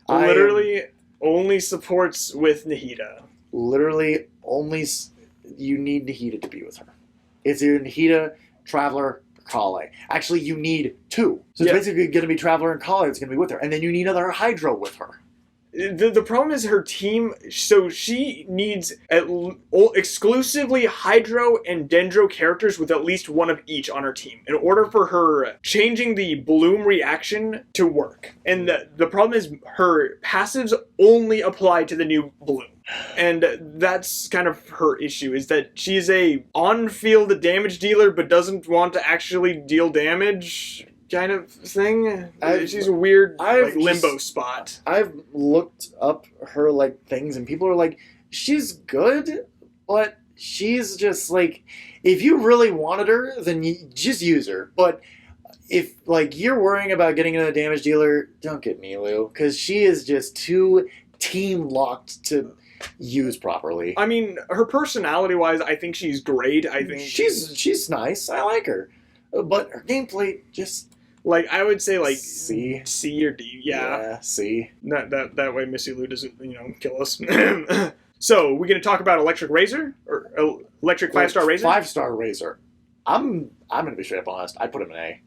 Literally only supports with Nahida. Literally only you need Nahida to be with her. It's either Nahida, Traveler, or Kale. Actually, you need two. So it's basically going to be Traveler and Kale that's going to be with her. And then you need another Hydro with her. The problem is her team, so she needs exclusively Hydro and Dendro characters with at least one of each on her team in order for her changing the Bloom reaction to work. And the problem is her passives only apply to the new Bloom. And that's kind of her issue, is that she's a on-field damage dealer but doesn't want to actually deal damage kind of thing. She's a weird limbo spot. I've looked up her things, and people are like, she's good, but she's just if you really wanted her, then you just use her. But if you're worrying about getting into a damage dealer, don't get Milu, because she is just too team locked to use properly. I mean, her personality wise, I think she's great. I think she's nice. I like her, but her gameplay just. I would say C or D, yeah. C. That way Missy Lou doesn't kill us. So we're gonna talk about Electric Razor or Electric 5-star Razor. 5-star Razor. I'm gonna be straight up honest. I put him in A.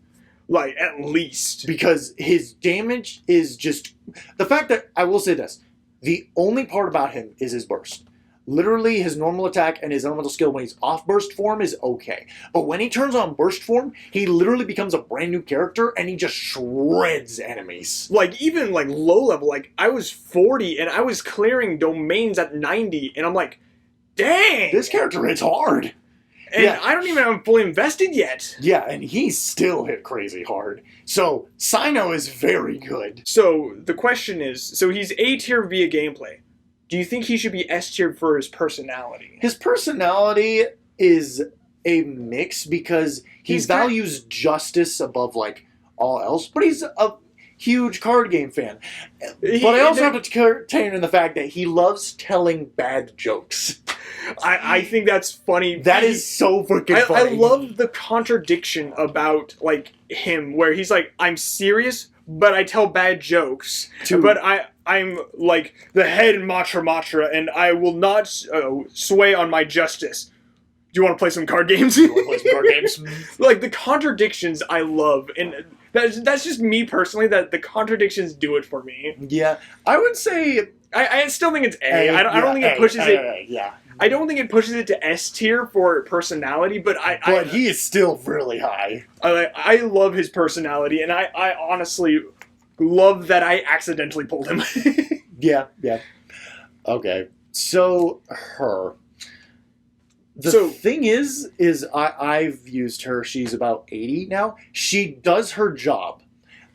At least because his damage is just the fact that I will say this: the only part about him is his burst. Literally, his normal attack and his elemental skill when he's off burst form is okay. But when he turns on burst form, he literally becomes a brand new character and he just shreds enemies. Even low level, I was 40 and I was clearing domains at 90 and I'm like, dang! This character hits hard. And I don't even have him fully invested yet. Yeah, and he still hit crazy hard. So, Sino is very good. So, the question is, so he's A tier via gameplay. Do you think he should be S tier for his personality? His personality is a mix because he values justice above all else, but he's a huge card game fan. But I also have to contain in the fact that he loves telling bad jokes. I think that's funny. That is so freaking funny. I love the contradiction about him, where he's I'm serious, but I tell bad jokes. But I'm the head in Matra, and I will not sway on my justice. Do you want to play some card games? The contradictions I love, and that's just me personally. That the contradictions do it for me. Yeah, I would say I still think it's A. I don't think it pushes it. Yeah. I don't think it pushes it to S tier for personality, but he is still really high. I love his personality, and I honestly love that I accidentally pulled him. Yeah. Okay, so her. The thing is I've used her. She's about 80 now. She does her job.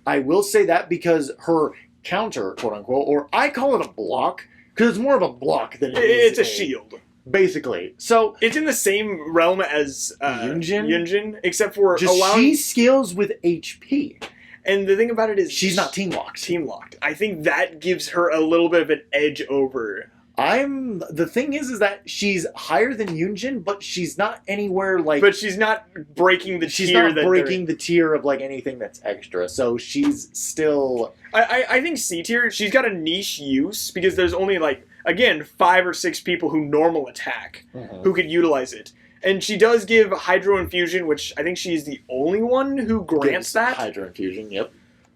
I will say that because her counter, quote unquote, or I call it a block, because it's more of a block than it's a shield. Basically. So it's in the same realm as Yunjin, except for she scales with HP. And the thing about it is she's not team locked. I think that gives her a little bit of an edge over. The thing is that she's higher than Yunjin, but she's not anywhere But she's not breaking the tier. She's not breaking the tier of anything that's extra. So she's still. I think C tier. She's got a niche use because there's only again 5 or 6 people who normal attack who could utilize it. And she does give Hydro Infusion, which I think she's the only one who grants that. Hydro Infusion, yep.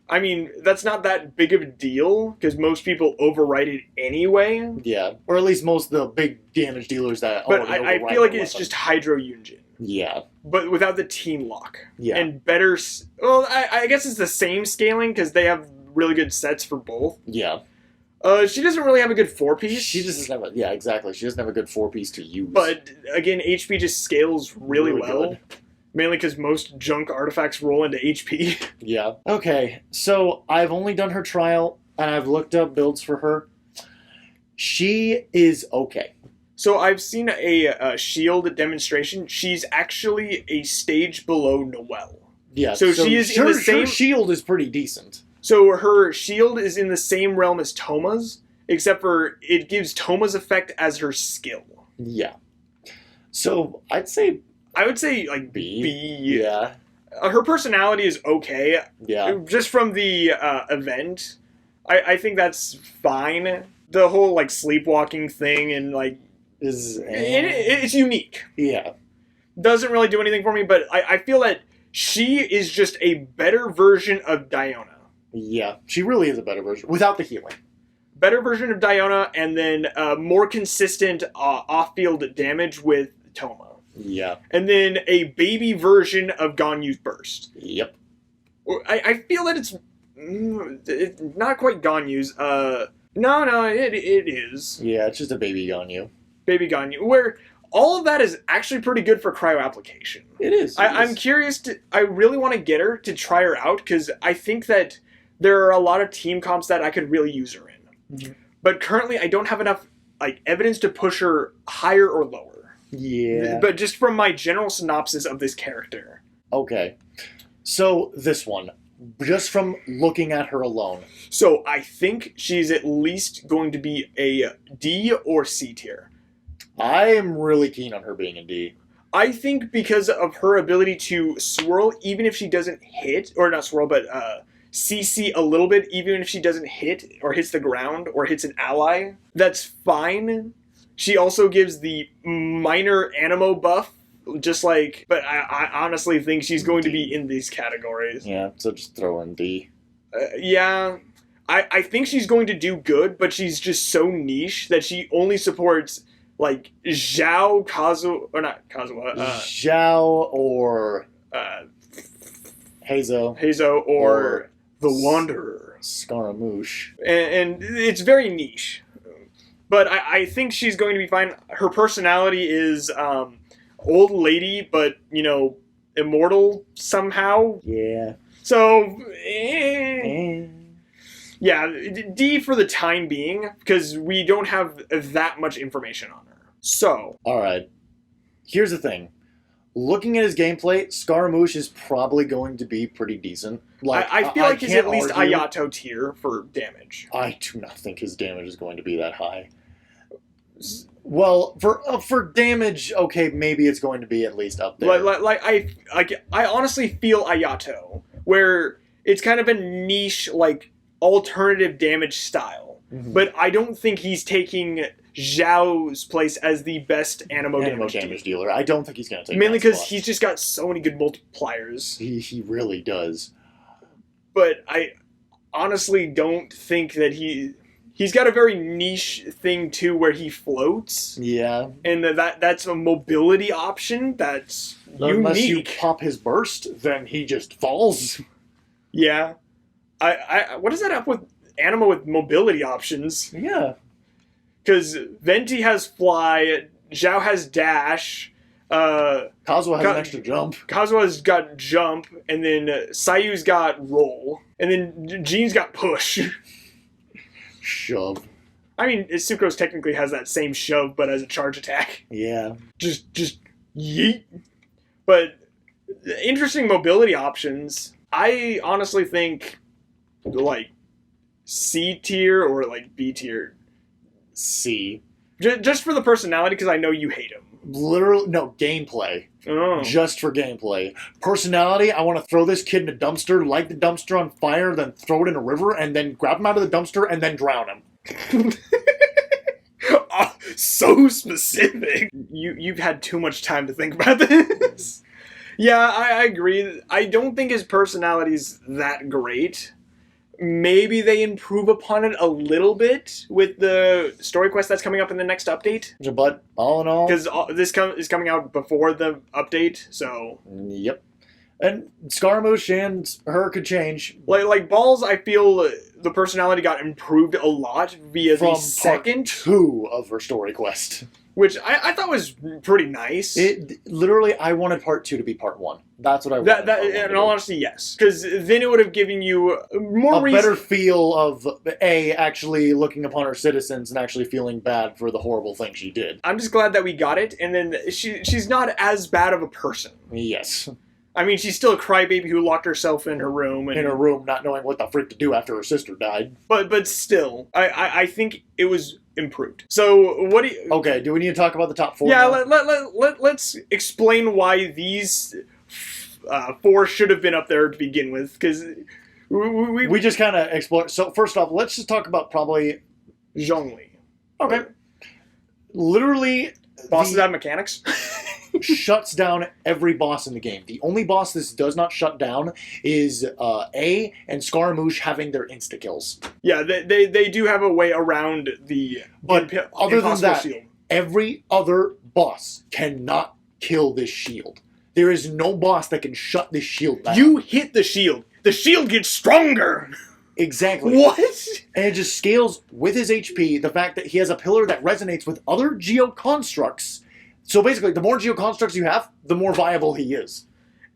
I mean, that's not that big of a deal, because most people overwrite it anyway. Yeah, or at least most of the big damage dealers that But I feel like it's just Hydro Yunjin. Yeah. But without the team lock. Yeah. And better... Well, I guess it's the same scaling, because they have really good sets for both. Yeah. She doesn't really have a good 4-piece. She just doesn't have yeah, exactly. She doesn't have a good 4-piece to use. But, again, HP just scales really well. Good. Mainly because most junk artifacts roll into HP. Yeah. Okay, so I've only done her trial, and I've looked up builds for her. She is okay. So I've seen a shield demonstration. She's actually a stage below Noelle. Yeah. So she is in the same... Her shield is pretty decent. So her shield is in the same realm as Toma's, except for it gives Toma's effect as her skill. Yeah. So I would say B. Yeah. Her personality is okay. Yeah. Just from the event. I think that's fine. The whole like sleepwalking thing and like it's unique. Yeah. Doesn't really do anything for me, but I feel that she is just a better version of Diona. Yeah, she really is a better version without the healing. Better version of Diona, and then more consistent off-field damage with Toma. Yeah. And then a baby version of Ganyu's Burst. Yep. I feel that it's not quite Ganyu's. No, it is. Yeah, it's just a baby Ganyu. Baby Ganyu, where all of that is actually pretty good for cryo application. It is. I'm curious I really want to get her to try her out, because I think that there are a lot of team comps that I could really use her in. Mm-hmm. But currently I don't have enough like evidence to push her higher or lower. Yeah. But just from my general synopsis of this character. Okay. So this one, just from looking at her alone. So I think she's at least going to be a D or C tier. I am really keen on her being a D. I think because of her ability to swirl, even if she doesn't hit, or not swirl, but CC a little bit, even if she doesn't hit or hits the ground or hits an ally, that's fine. She also gives the minor animo buff, just like, but I honestly think she's going to be in these categories. Yeah, so just throw in D. Yeah, I think she's going to do good, but she's just so niche that she only supports like Zhao, Kazuha, Zhao or Heizo, or the Wanderer, Scaramouche, and it's very niche. But I think she's going to be fine. Her personality is old lady, but immortal somehow. Yeah. So, yeah, D for the time being, because we don't have that much information on her. So. Alright. Here's the thing. Looking at his gameplay, Scaramouche is probably going to be pretty decent. Like I feel like he's at least argue. Ayato tier for damage. I do not think his damage is going to be that high. Well, for damage, okay, maybe it's going to be at least up there. I honestly feel Ayato, where it's kind of a niche, like, alternative damage style. Mm-hmm. But I don't think he's taking Zhao's place as the best animo damage dealer. I don't think he's going to take mainly because he's just got so many good multipliers. He really does. But I honestly don't think that he's got a very niche thing too, where he floats. Yeah, and that's a mobility option that's unless unique. You pop his burst, then he just falls. Yeah, I what does that have with animo with mobility options? Yeah, because Venti has fly, Zhao has dash. Kazuha has an extra jump. Kazuha's got jump, and then Sayu's got roll, and then Jean's got push. Shove. I mean, Sucrose technically has that same shove, but as a charge attack. Yeah. Just yeet. But interesting mobility options. I honestly think like C tier or like B tier. C. Just for the personality, because I know you hate him. Literally, no, gameplay. Oh. Just for gameplay. Personality, I want to throw this kid in a dumpster, light the dumpster on fire, then throw it in a river, and then grab him out of the dumpster, and then drown him. Oh, so specific. You've had too much time to think about this. Yeah, I agree. I don't think his personality's that great. Maybe they improve upon it a little bit with the story quest that's coming up in the next update. But all in all, because this is coming out before the update, so yep. And Scaramouche and her could change. Like Balls, I feel the personality got improved a lot via from the second part 2 of her story quest, which I thought was pretty nice. It literally, I wanted part 2 to be part 1. That's what I wanted. In all honesty, yes, because then it would have given you more a better feel of actually looking upon her citizens and actually feeling bad for the horrible thing she did. I'm just glad that we got it, and then she's not as bad of a person. Yes. I mean, she's still a crybaby who locked herself in her room. Not knowing what the frick to do after her sister died. But still, I think it was improved. So what do you... Okay, do we need to talk about the top 4 Yeah, now? let's explain why these 4 should have been up there to begin with, because We just kind of explore. So first off, let's just talk about probably Zhongli. Okay. Literally, Bosses have mechanics. shuts down every boss in the game. The only boss this does not shut down is A and Scaramouche having their insta kills. Yeah, they do have a way around the Other than that, shield. Every other boss cannot kill this shield. There is no boss that can shut this shield down. You hit the shield gets stronger. Exactly. What? And it just scales with his HP. The fact that he has a pillar that resonates with other geoconstructs. So basically, the more geoconstructs you have, the more viable he is.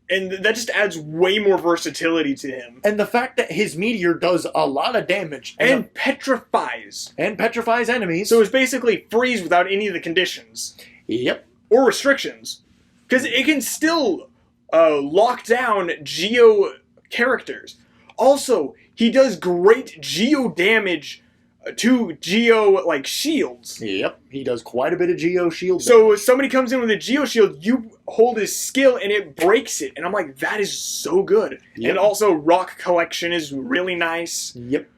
And that just adds way more versatility to him. And the fact that his meteor does a lot of damage. And petrifies. And petrifies enemies. So it's basically freeze without any of the conditions. Yep. Or restrictions. Because it can still lock down geo characters. Also, he does great geo damage to geo shields. Yep, he does quite a bit of geo shield damage. So if somebody comes in with a geo shield, you hold his skill and it breaks it. And I'm like, that is so good. Yep. And also, rock collection is really nice. Yep.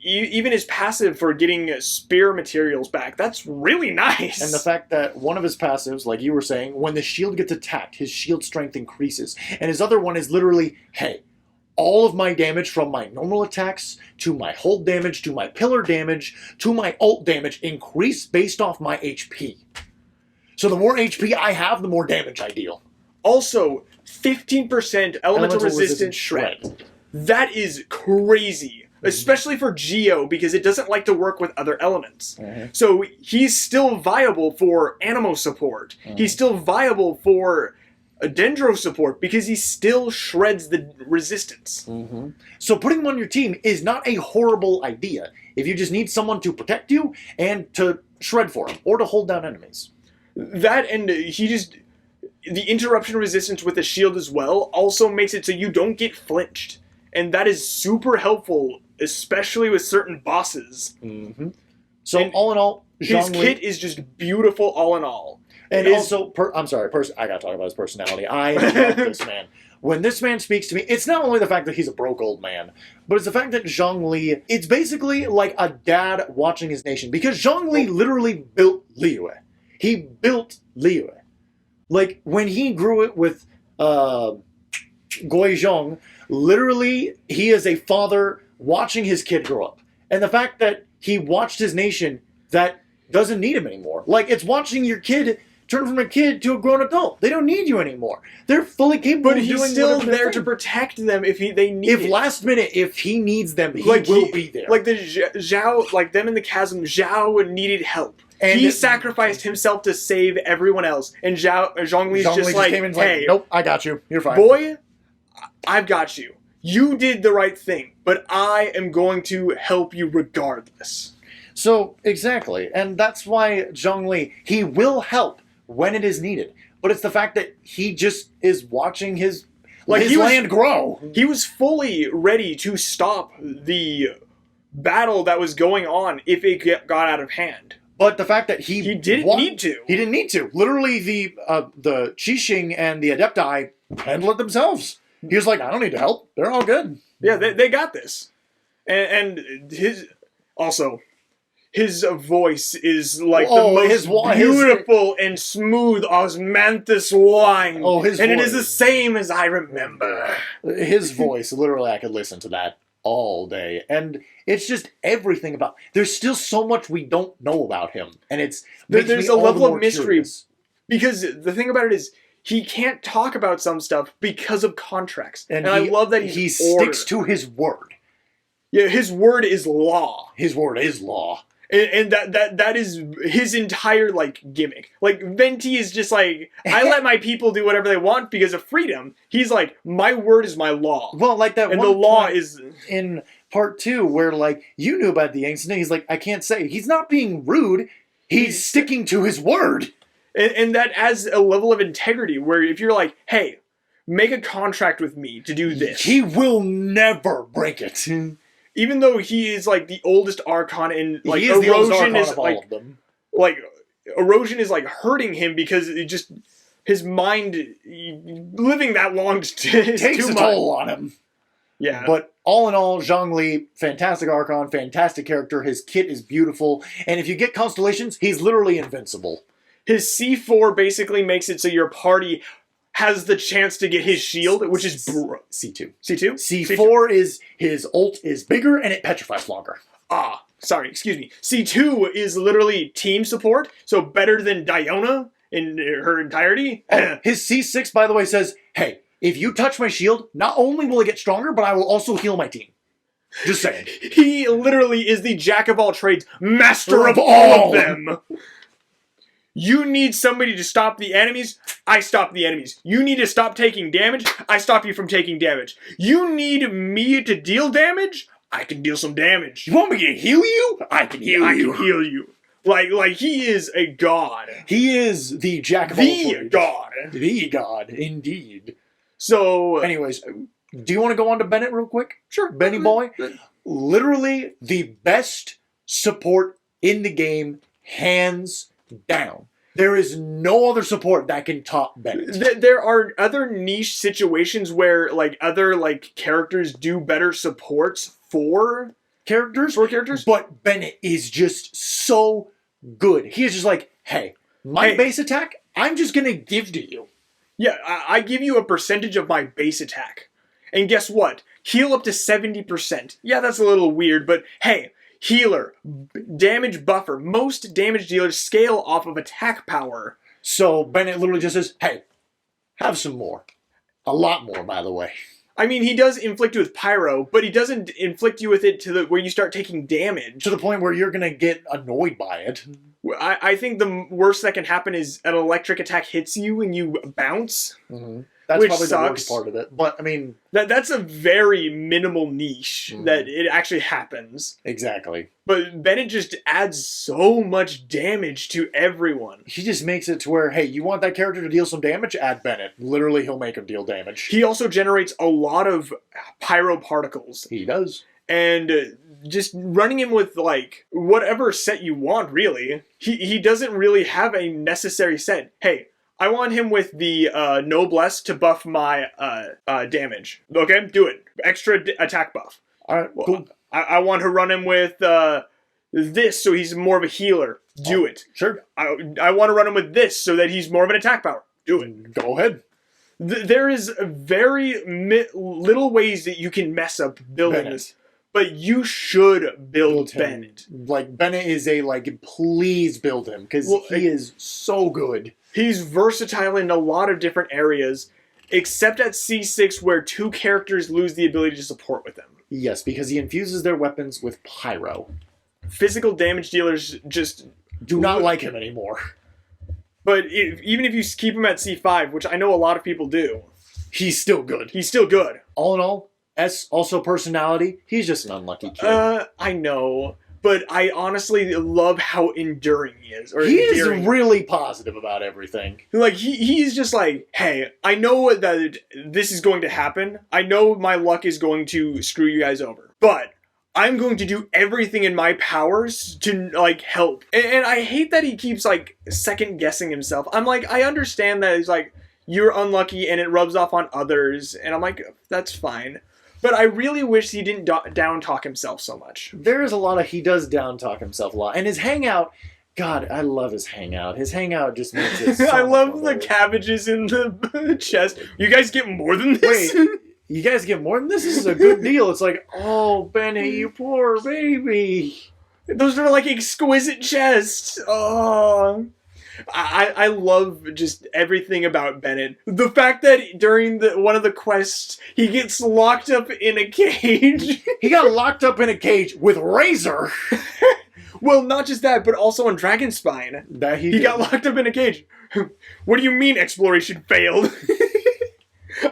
Even his passive for getting spear materials back, that's really nice. And the fact that one of his passives, like you were saying, when the shield gets attacked, his shield strength increases. And his other one is literally, hey, all of my damage from my normal attacks to my hold damage to my pillar damage to my ult damage increase based off my HP. So the more HP I have, the more damage I deal. Also, 15% elemental resistance shred. That is crazy. Especially for Geo, because it doesn't like to work with other elements. Mm-hmm. So he's still viable for Animo support. Mm-hmm. He's still viable for Dendro support, because he still shreds the resistance. Mm-hmm. So putting him on your team is not a horrible idea, if you just need someone to protect you and to shred for him, or to hold down enemies. That, and the interruption resistance with the shield as well also makes it so you don't get flinched. And that is super helpful, especially with certain bosses. Mm-hmm. So all in all, his kit is just beautiful all in all. And also, I gotta talk about his personality. I love this man. When this man speaks to me, it's not only the fact that he's a broke old man, but it's the fact that Zhongli, it's basically like a dad watching his nation. Because Zhongli literally built Liyue. He built Liyue. Like, when he grew it with Guizhong, literally, he is a father watching his kid grow up. And the fact that he watched his nation that doesn't need him anymore. Like, it's watching your kid turn from a kid to a grown adult. They don't need you anymore. They're fully capable of doing But he's still there to protect them if they need it. Last minute, if he needs them, he will be there. Like the Zhao, like them in the chasm, Zhao needed help. And he sacrificed himself to save everyone else. And Zhongli's just like, hey, nope, I got you. You're fine. Boy, I've got you. You did the right thing, but I am going to help you regardless. So, exactly. And that's why Zhongli, he will help when it is needed. But it's the fact that he just is watching his land grow. He was fully ready to stop the battle that was going on if it got out of hand. But the fact that he didn't need to. He didn't need to. Literally, the Qixing and the Adepti handle it themselves. He was like, I don't need to help. They're all good. Yeah, they got this. And his voice is like the most beautiful and smooth osmanthus wine. Oh, his and voice. It is the same as I remember. His voice, literally, I could listen to that all day. And it's just everything about... There's still so much we don't know about him. And there's a level of mystery. Curious. Because the thing about it is, he can't talk about some stuff because of contracts. And I love that he sticks to his word. Yeah, his word is law. His word is law. And that is his entire, gimmick. Like, Venti is just like, I let my people do whatever they want because of freedom. He's like, my word is my law. Well, like that and one the law is... in part 2, where, you knew about the incident. He's like, I can't say. He's not being rude. He's sticking to his word. And that adds a level of integrity, where if you're like, hey, make a contract with me to do this. He will never break it. Even though he is the oldest Archon, and erosion is all of them. Erosion is hurting him because it just his mind living that long takes a toll on him. Yeah. But all in all, Zhongli, fantastic Archon, fantastic character. His kit is beautiful. And if you get Constellations, he's literally invincible. His C4 basically makes it so your party has the chance to get his shield, which is C2. C2? C4 is his ult is bigger and it petrifies longer. Sorry, excuse me. C2 is literally team support, so better than Diona in her entirety. His C6, by the way, says, hey, if you touch my shield, not only will it get stronger, but I will also heal my team. Just saying. He literally is the jack of all trades, master of all of them. You need somebody to stop the enemies, I stop the enemies. You need to stop taking damage, I stop you from taking damage. You need me to deal damage, I can deal some damage. You want me to heal you? I can heal you. I can heal you. Like he is a god. He is the jack of all trades. God. The god, indeed. So, anyways, do you want to go on to Bennett real quick? Sure. Benny boy. Literally the best support in the game, hands down. There is no other support that can top Bennett. There are other niche situations where other characters do better supports for characters. But Bennett is just so good. He is just like, hey, my base attack, I'm just gonna give to you. Yeah, I give you a percentage of my base attack. And guess what? Heal up to 70%. Yeah, that's a little weird, but hey, healer, damage buffer. Most damage dealers scale off of attack power. So Bennett literally just says, hey, have some more. A lot more, by the way. I mean, he does inflict you with pyro, but he doesn't inflict you with it to where you start taking damage. To the point where you're going to get annoyed by it. I think the worst that can happen is an electric attack hits you and you bounce. Mm-hmm. That's which probably sucks. the worst part of it. But, I mean... That's a very minimal niche that it actually happens. Exactly. But Bennett just adds so much damage to everyone. He just makes it to where, hey, you want that character to deal some damage? Add Bennett. Literally, he'll make him deal damage. He also generates a lot of pyro particles. He does. And just running him with, whatever set you want, really. He doesn't really have a necessary set. Hey, I want him with the Noblesse to buff my damage. Okay, do it. Extra attack buff. Alright, cool. I want to run him with this so he's more of a healer. Do it. Sure. I want to run him with this so that he's more of an attack power. Do it. Go ahead. There is very little ways that you can mess up building this. But you should build Bennett. Bennett is please build him, because he is so good. He's versatile in a lot of different areas, except at C6 where two characters lose the ability to support with them. Yes, because he infuses their weapons with pyro. Physical damage dealers just... do not like him anymore. But even if you keep him at C5, which I know a lot of people do... he's still good. He's still good. All in all, S, also personality, he's just an unlucky kid. I know. But I honestly love how enduring he is. He is really positive about everything. He's just like, hey, I know that this is going to happen. I know my luck is going to screw you guys over. But I'm going to do everything in my powers to, help. And I hate that he keeps, second-guessing himself. I'm like, I understand that he's you're unlucky and it rubs off on others. And I'm like, that's fine. But I really wish he didn't down-talk himself so much. There is a lot of... he does down-talk himself a lot. And his hangout... God, I love his hangout. His hangout just makes it so I love much the cabbages in the chest. You guys get more than this? Wait, you guys get more than this? This is a good deal. It's like, oh, Benny, you poor baby. Those are exquisite chests. Oh... I love just everything about Bennett. The fact that during one of the quests, he gets locked up in a cage. He got locked up in a cage with Razor. Well, not just that, but also on Dragonspine. That he got locked up in a cage. What do you mean exploration failed?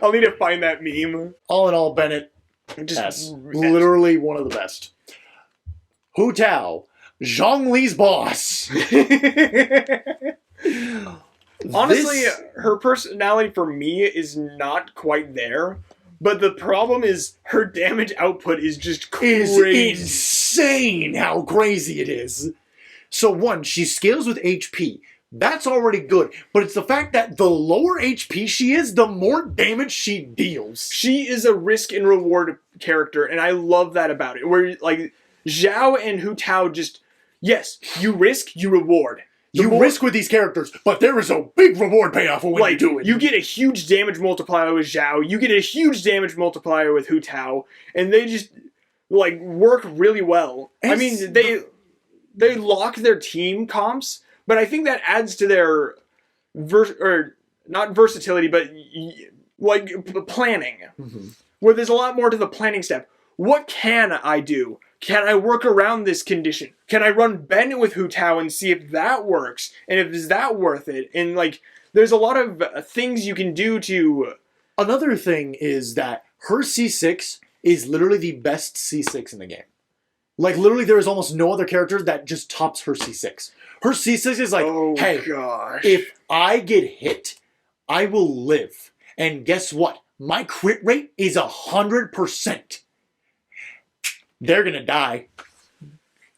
I'll need to find that meme. All in all, Bennett, literally one of the best. Hu Tao. Zhongli's boss. Honestly, her personality for me is not quite there. But the problem is her damage output is just crazy. It's insane how crazy it is. So one, she scales with HP. That's already good. But it's the fact that the lower HP she is, the more damage she deals. She is a risk and reward character, and I love that about it. Where like Zhao and Hu Tao just yes, you risk, you reward. You risk with these characters, but there is a big reward payoff for when you do it. You get a huge damage multiplier with Zhao, you get a huge damage multiplier with Hu Tao, and they just like work really well. I mean, they lock their team comps, but I think that adds to their not versatility, but like planning. Mm-hmm. Where there's a lot more to the planning step. What can I do? Can I work around this condition? Can I run Ben with Hu Tao and see if that works? And if is that worth it? And like, there's a lot of things you can do to. Another thing is that her C6 is literally the best C6 in the game. Like literally, there is almost no other character that just tops her C6. Her C6 is like, hey, gosh. If I get hit, I will live. And guess what? My crit rate is 100%. They're gonna die.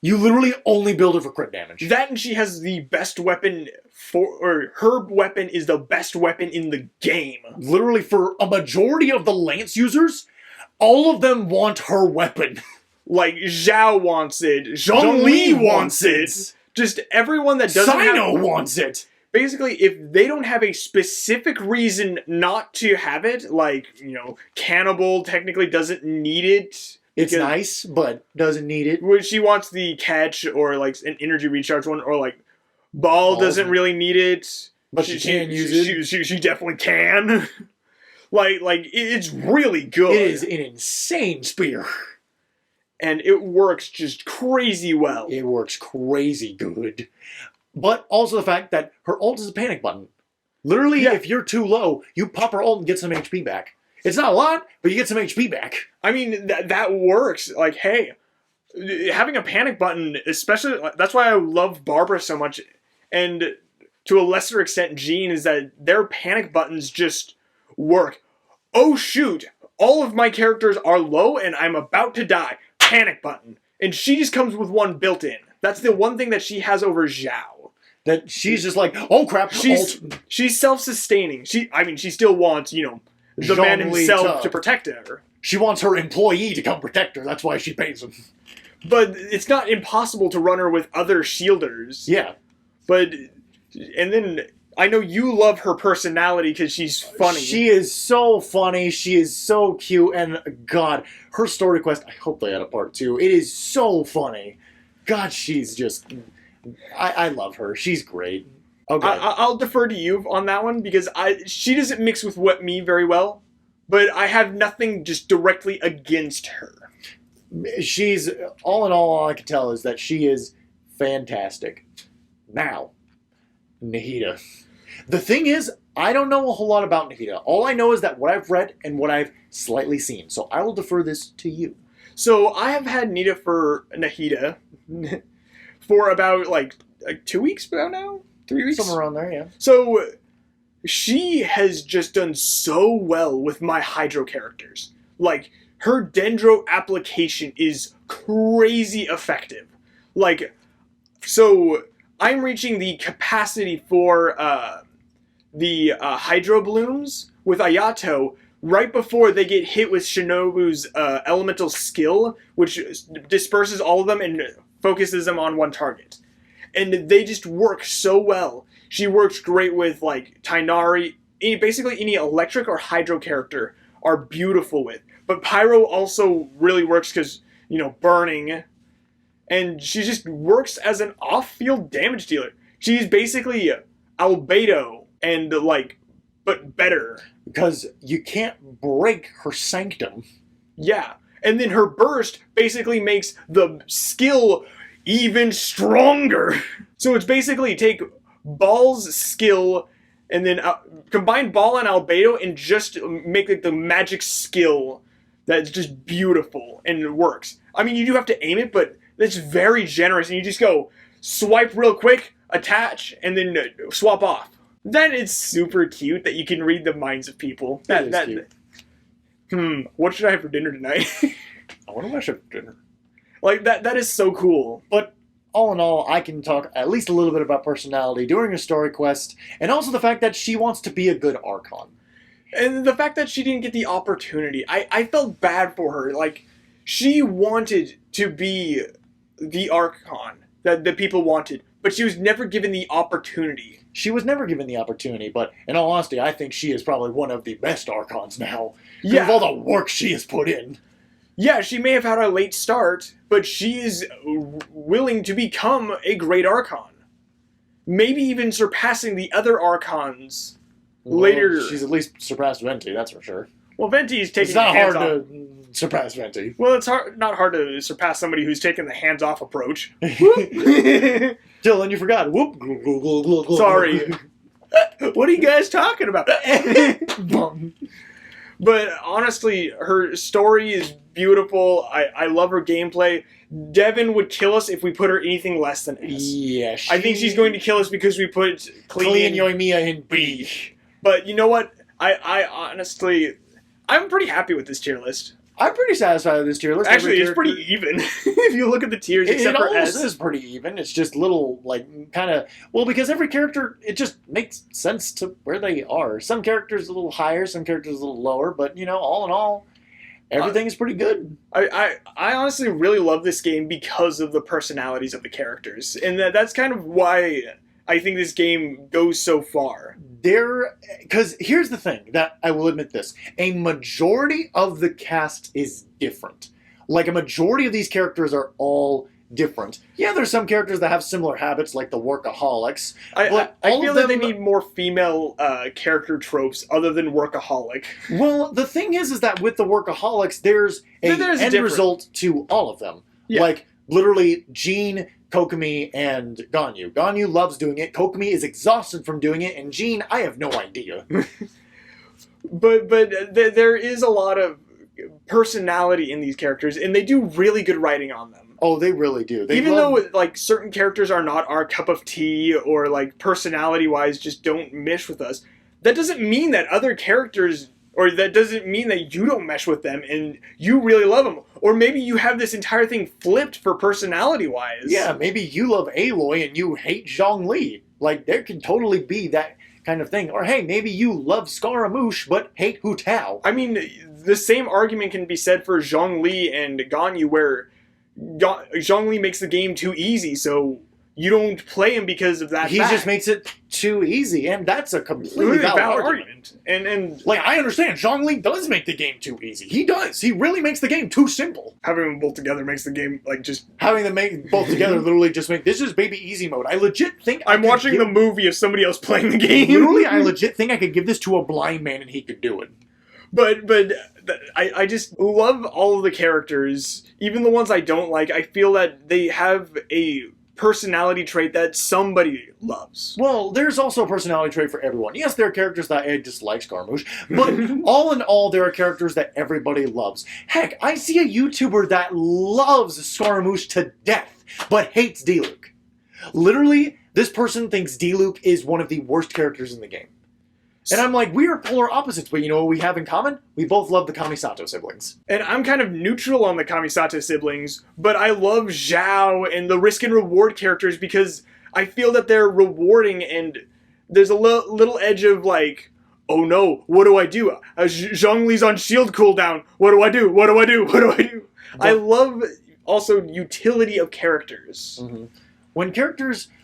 You literally only build her for crit damage. That and she has the best weapon her weapon is the best weapon in the game. Literally for a majority of the Lance users, all of them want her weapon. Like Zhao wants it, Zhongli wants it. Just everyone that doesn't Sino wants it. Basically, if they don't have a specific reason not to have it, like, you know, Cannibal technically doesn't need it. It's nice, but doesn't need it. When she wants the catch or like an energy recharge one, or like Ball doesn't really need it, but she can use it. She definitely can. like it's really good. It is an insane spear, and it works just crazy well. It works crazy good. But also the fact that her ult is a panic button. Literally, if you're too low, you pop her ult and get some HP back. It's not a lot, but you get some HP back. I mean, that works. Like, hey, having a panic button, especially, that's why I love Barbara so much, and to a lesser extent Jean, is that their panic buttons just work. Oh shoot, all of my characters are low and I'm about to die. Panic button. And she just comes with one built in. That's the one thing that she has over Zhao. That she's just like, oh crap, she's self-sustaining. She still wants, you know, the man himself to protect her. She wants her employee to come protect her. That's why she pays him. But it's not impossible to run her with other shielders. Yeah. But, and then, I know you love her personality because she's funny. She is so funny. She is so cute. And God, her story quest, I hope they had a part 2. It is so funny. God, she's just... I love her. She's great. Okay. I'll defer to you on that one because she doesn't mix with me very well, but I have nothing just directly against her. She's, all I can tell is that she is fantastic. Now, Nahida. The thing is, I don't know a whole lot about Nahida. All I know is that what I've read and what I've slightly seen. So I will defer this to you. So I have had Nahida for about like 2 weeks now? 3 weeks? Somewhere around there, yeah. So she has just done so well with my Hydro characters. Like, her Dendro application is crazy effective. Like, so I'm reaching the capacity for the Hydro Blooms with Ayato right before they get hit with Shinobu's elemental skill, which disperses all of them and focuses them on one target. And they just work so well. She works great with, like, Tainari. Basically, any electric or hydro character are beautiful with. But Pyro also really works because, you know, burning. And she just works as an off-field damage dealer. She's basically Albedo and, like, but better. Because you can't break her sanctum. Yeah. And then her burst basically makes the skill even stronger. So it's basically take Ball's skill and then combine Ball and Albedo and just make like the magic skill that's just beautiful and it works. I mean, you do have to aim it, but it's very generous and you just go swipe real quick, attach, and then swap off. Then it's super cute that you can read the minds of people. That is cute. What should I have for dinner tonight? I wonder what I should have for dinner. Like, that is so cool. But all in all, I can talk at least a little bit about personality during a story quest, and also the fact that she wants to be a good Archon. And the fact that she didn't get the opportunity, I felt bad for her. Like, she wanted to be the Archon that the people wanted, but she was never given the opportunity. She was never given the opportunity, but in all honesty, I think she is probably one of the best Archons now. Yeah. Of all the work she has put in. Yeah, she may have had a late start, but she is willing to become a great Archon. Maybe even surpassing the other Archons later. Well, she's at least surpassed Venti, that's for sure. Well, Venti's taking It's not the hands hard off. to surpass Venti. Well, it's not hard to surpass somebody who's taken the hands-off approach. Dylan, you forgot. Whoop. Sorry. What are you guys talking about? But honestly, her story is beautiful. I love her gameplay. Devin would kill us if we put her anything less than S. Yeah, I think she's going to kill us because we put Klee and Yoimiya in B. But you know what? I honestly, I'm pretty happy with this tier list. I'm pretty satisfied with this tier list. Actually, it's pretty even if you look at the tiers, except it for almost S. is pretty even. It's just little, like, kind of... Well, because every character, it just makes sense to where they are. Some characters a little higher, some characters a little lower, but, you know, all in all, everything is pretty good. I honestly really love this game because of the personalities of the characters. And that's kind of why I think this game goes so far. Because here's the thing, that I will admit this. A majority of the cast is different. Like, a majority of these characters are all different. Yeah, there's some characters that have similar habits, like the workaholics. I all feel of that they them- need more female character tropes other than workaholic. Well, the thing is that with the workaholics, there's an There's end different- result to all of them. Yeah. Like, literally, Jean, Kokomi, and Ganyu. Ganyu loves doing it. Kokomi is exhausted from doing it. And Jean, I have no idea. But there is a lot of personality in these characters, and they do really good writing on them. Oh, they really do. Even though, like, certain characters are not our cup of tea, or, like, personality-wise just don't mesh with us, that doesn't mean that other characters... Or that doesn't mean that you don't mesh with them and you really love them. Or maybe you have this entire thing flipped for personality-wise. Yeah, maybe you love Aloy and you hate Zhongli. Like, there can totally be that kind of thing. Or, hey, maybe you love Scaramouche but hate Hu Tao. I mean, the same argument can be said for Zhongli and Ganyu, where Zhongli makes the game too easy, so you don't play him because of that He fact. just makes it too easy, and that's a completely really valid valid argument. And Like, I understand, Zhongli does make the game too easy. He does. He really makes the game too simple. having them both together makes the game, like, just... Having them make both together literally just make... This is baby easy mode. I legit think I'm watching the movie of somebody else playing the game. Literally, I legit think I could give this to a blind man and he could do it. But I just love all of the characters, even the ones I don't like. I feel that they have a personality trait that somebody loves. Well, there's also a personality trait for everyone. Yes, there are characters that I dislike Scaramouche, but all in all, there are characters that everybody loves. Heck, I see a YouTuber that loves Scaramouche to death, but hates D-Luke. Literally, this person thinks D-Luke is one of the worst characters in the game. And I'm like, we are polar opposites, but you know what we have in common? We both love the Kamisato siblings. And I'm kind of neutral on the Kamisato siblings, but I love Zhao and the risk and reward characters because I feel that they're rewarding and there's a little edge of like, oh no, what do I do? Zhongli's on shield cooldown. What do I do? What do I do? What do I do? I love also utility of characters. Mm-hmm.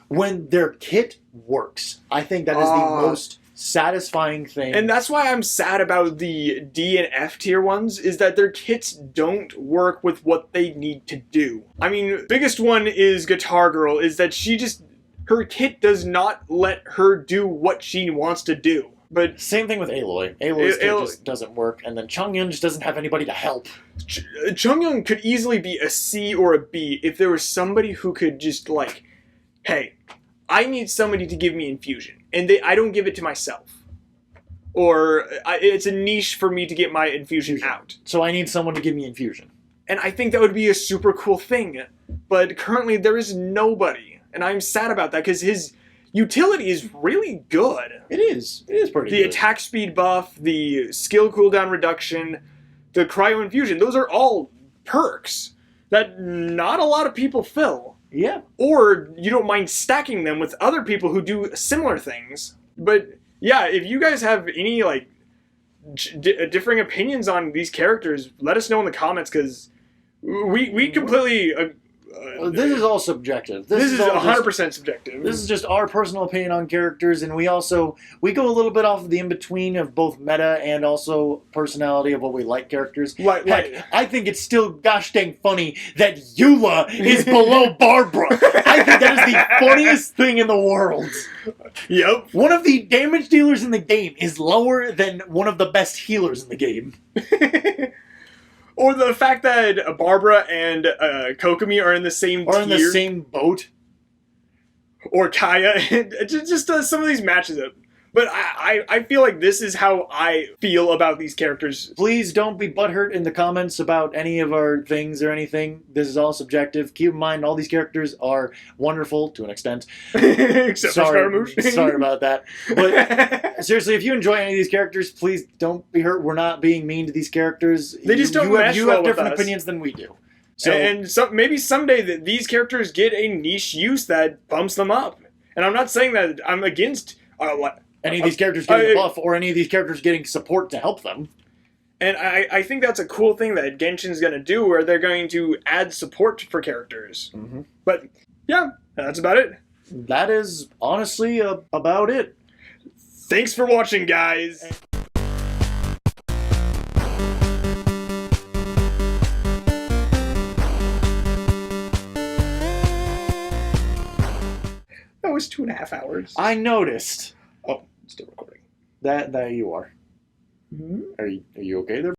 When their kit works, I think that is the most satisfying thing. And that's why I'm sad about the D and F tier ones, is that their kits don't work with what they need to do. I mean, biggest one is Guitar Girl, is that her kit does not let her do what she wants to do. But same thing with Aloy. Aloy's kit just doesn't work, and then Chongyun just doesn't have anybody to help. Chongyun could easily be a C or a B if there was somebody who could just like, hey, I need somebody to give me infusion, and I don't give it to myself. Or it's a niche for me to get my infusion out. So I need someone to give me infusion. And I think that would be a super cool thing. But currently there is nobody. And I'm sad about that because his utility is really good. It is. It is pretty good. The attack speed buff, the skill cooldown reduction, the cryo infusion, those are all perks that not a lot of people fill. Yeah. Or you don't mind stacking them with other people who do similar things. But yeah, if you guys have any like differing opinions on these characters, let us know in the comments, because we completely. This is all subjective. This is all 100% subjective. This is just our personal opinion on characters, and we go a little bit off of the in between of both meta and also personality of what we like characters. Heck, I think it's still gosh dang funny that Eula is below Barbara. I think that is the funniest thing in the world. Yep. One of the damage dealers in the game is lower than one of the best healers in the game. Or the fact that Barbara and Kokomi are in the same tier. Or in the same boat. Or Kaya. Just some of these matches up. But I feel like this is how I feel about these characters. Please don't be butthurt in the comments about any of our things or anything. This is all subjective. Keep in mind, all these characters are wonderful to an extent. Except for Scaramouche. Sorry about that. But seriously, if you enjoy any of these characters, please don't be hurt. We're not being mean to these characters. They just don't mesh You well have with different us. opinions than we do. And maybe someday that these characters get a niche use that bumps them up. And I'm not saying that I'm against... any of these characters getting a buff, or any of these characters getting support to help them. And I think that's a cool thing that Genshin's going to do, where they're going to add support for characters. Mm-hmm. But, yeah, that's about it. That is honestly about it. Thanks for watching, guys. That was 2.5 hours. I noticed. Oh, still recording. That you are. Mm-hmm. Are you okay there?